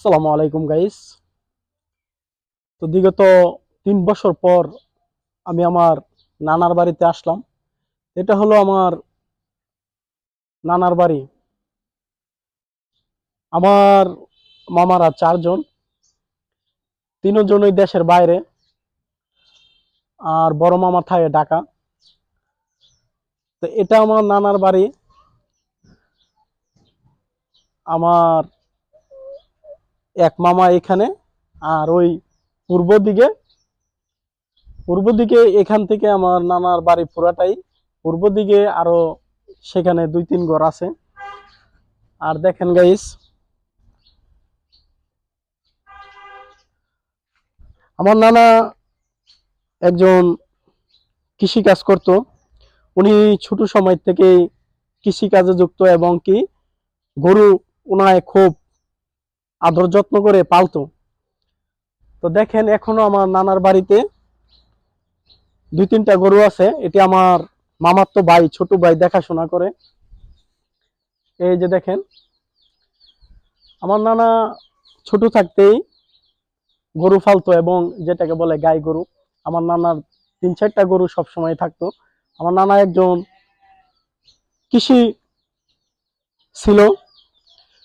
আসসালামু আলাইকুম গাইস। তো বিগত 3 বছর পর আমি আমার নানার বাড়িতে আসলাম। এটা হলো আমার নানার বাড়ি। আমার মামারা 4 জন, 3জনই দেশের বাইরে, আর বড় মামা থাকে ঢাকা। তো এটা আমার নানার বাড়ি। আমার এক মামা এখানে, আর ওই পূর্ব দিকে পূর্ব দিকে এখান থেকে আমার নানার বাড়ি পুরাটাই পূর্ব দিকে, আরো সেখানে 2-3 ঘর আছে। আর দেখেন গাইস, আমার নানা একজন কৃষি কাজ করত। উনি ছোট সময় থেকেই কৃষি কাজে যুক্ত, এবং কি গরু উনায় খুব আদর যত্ন করে পালতো। তো দেখেন, এখনো আমার নানার বাড়িতে 2-3টা গরু আছে। এটি আমার মামাতো ভাই, ছোট ভাই দেখাশোনা করে। এই যে দেখেন, আমার নানা ছোট থাকতেই গরু পালতো, এবং যেটাকে বলে গাই গরু। আমার নানার 3-4টা গরু সব সময় থাকতো। আমার নানা একজন কৃষি ছিল।